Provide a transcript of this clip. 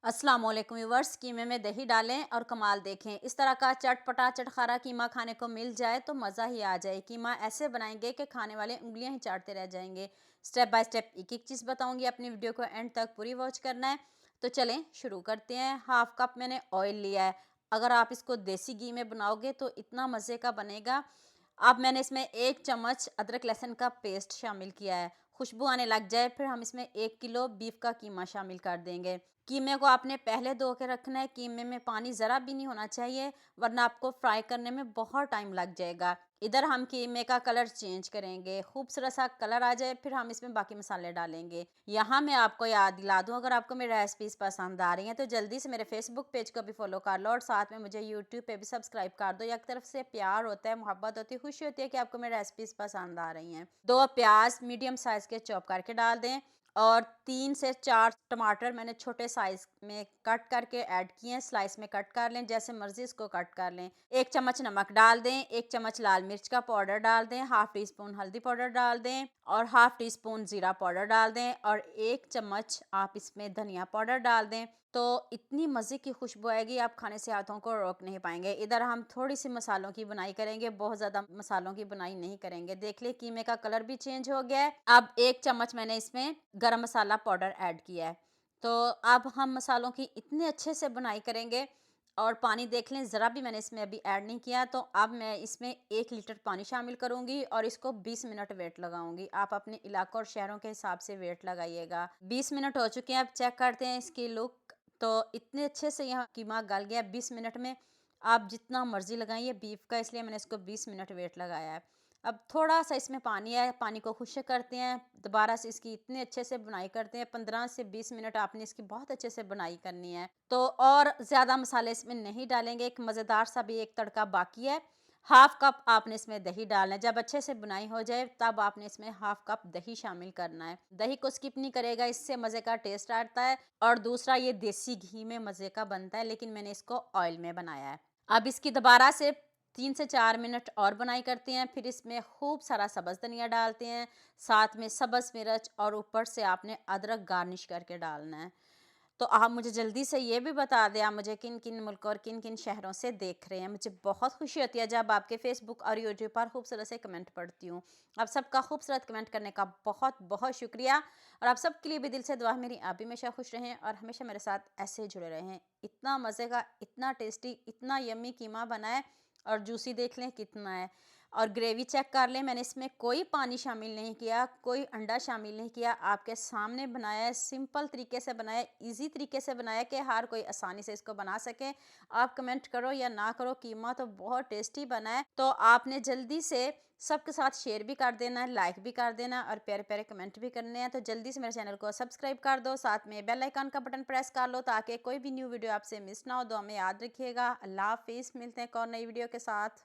अस्सलाम वालेकुम व्यूअर्स। कीमे में दही डालें और कमाल देखें। इस तरह का चटपटा चटखारा कीमा खाने को मिल जाए तो मज़ा ही आ जाए। कीमा ऐसे बनाएंगे कि खाने वाले उंगलियां ही चाटते रह जाएंगे। स्टेप बाय स्टेप एक एक चीज़ बताऊंगी, अपनी वीडियो को एंड तक पूरी वॉच करना है। तो चलें शुरू करते हैं। हाफ कप मैंने ऑयल लिया है। अगर आप इसको देसी घी में बनाओगे तो इतना मज़े का बनेगा। अब मैंने इसमें 1 चम्मच अदरक लहसुन का पेस्ट शामिल किया है। खुशबू आने लग जाए फिर हम इसमें 1 किलो बीफ का कीमा शामिल कर देंगे। कीमे को आपने पहले धो के रखना है। कीमे में पानी ज़रा भी नहीं होना चाहिए, वरना आपको फ्राई करने में बहुत टाइम लग जाएगा। इधर हम कीमे का कलर चेंज करेंगे, खूबसूरत सा कलर आ जाए फिर हम इसमें बाकी मसाले डालेंगे। यहाँ मैं आपको याद दिला दूँ, अगर आपको मेरी रेसिपीज़ पसंद आ रही हैं तो जल्दी से मेरे फेसबुक पेज को भी फॉलो कर लो और साथ में मुझे यूट्यूब पे भी सब्सक्राइब कर दो। एक तरफ से प्यार होता है, मोहब्बत होती है, खुशी होती है कि आपको मेरी रेसिपीज़ पसंद आ रही हैं। 2 प्याज मीडियम साइज़ के चॉप करके डाल दें और 3 से 4 टमाटर मैंने छोटे साइज में कट करके ऐड किए हैं। स्लाइस में कट कर लें, जैसे मर्जी इसको कट कर लें। 1 चम्मच नमक डाल दें, 1 चम्मच लाल मिर्च का पाउडर डाल दें, हाफ टी स्पून हल्दी पाउडर डाल दें और हाफ टी स्पून जीरा पाउडर डाल दें और 1 चम्मच आप इसमें धनिया पाउडर डाल दें। तो इतनी मज़े की खुशबू आएगी, आप खाने से हाथों को रोक नहीं पाएंगे। इधर हम थोड़ी सी मसालों की बुनाई करेंगे, बहुत ज़्यादा मसालों की बुनाई नहीं करेंगे। देख ले कीमे का कलर भी चेंज हो गया है। अब 1 चम्मच मैंने इसमें गरम मसाला पाउडर ऐड किया है। तो अब हम मसालों की इतने अच्छे से बुनाई करेंगे। और पानी देख लें, ज़रा भी मैंने इसमें अभी ऐड नहीं किया। तो अब मैं इसमें 1 लीटर पानी शामिल करूंगी और इसको 20 मिनट वेट लगाऊंगी। आप अपने इलाकों और शहरों के हिसाब से वेट लगाइएगा। 20 मिनट हो चुके हैं, अब चेक करते हैं इसकी लुक। तो इतने अच्छे से यहाँ कीमा गल गया 20 मिनट में। आप जितना मर्जी लगाइए बीफ का, इसलिए मैंने इसको 20 मिनट वेट लगाया है। अब थोड़ा सा इसमें पानी है, पानी को खुश्क करते हैं। दोबारा से इसकी इतने अच्छे से बुनाई करते हैं। 15 से 20 मिनट आपने इसकी बहुत अच्छे से बुनाई करनी है। तो और ज़्यादा मसाले इसमें नहीं डालेंगे। एक मज़ेदार सा भी एक तड़का बाकी है। हाफ कप आपने इसमें दही डालना है। जब अच्छे से बुनाई हो जाए तब आपने इसमें हाफ कप दही शामिल करना है। दही को स्किप नहीं करेगा, इससे मज़े का टेस्ट आता है। और दूसरा, ये देसी घी में मज़े का बनता है, लेकिन मैंने इसको ऑयल में बनाया है। अब इसकी दोबारा से 3 से 4 मिनट और बुनाई करते हैं। फिर इसमें खूब सारा सब्ज़ धनिया डालते हैं, साथ में सब्ज़ मिर्च और ऊपर से आपने अदरक गार्निश करके डालना है। तो आप मुझे जल्दी से ये भी बता दें, आप मुझे किन किन मुल्क और किन किन शहरों से देख रहे हैं। मुझे बहुत खुशी होती है जब आपके फेसबुक और यूट्यूब पर खूबसूरत से कमेंट पढ़ती हूँ। आप सबका खूबसूरत कमेंट करने का बहुत बहुत शुक्रिया। और आप सबके लिए भी दिल से दुआ है, मेरी आप भी हमेशा खुश रहें और हमेशा मेरे साथ ऐसे ही जुड़े रहें। इतना मज़े का, इतना टेस्टी, इतना यम्मी कीमा बना है। और जूसी देख लें कितना है। और ग्रेवी चेक कर लें, मैंने इसमें कोई पानी शामिल नहीं किया, कोई अंडा शामिल नहीं किया। आपके सामने बनाया है, सिंपल तरीके से बनाया, इजी तरीके से बनाया कि हर कोई आसानी से इसको बना सके। आप कमेंट करो या ना करो, कीमा तो बहुत टेस्टी बना है। तो आपने जल्दी से सबके साथ शेयर भी कर देना है, लाइक भी कर देना और प्यारे प्यारे कमेंट भी करने हैं। तो जल्दी से मेरे चैनल को सब्सक्राइब कर दो, साथ में बेल आइकन का बटन प्रेस कर लो ताकि कोई भी न्यू वीडियो आपसे मिस ना हो। दो हमें याद रखिएगा। अल्लाह हाफिज़, मिलते हैं एक और नई वीडियो के साथ।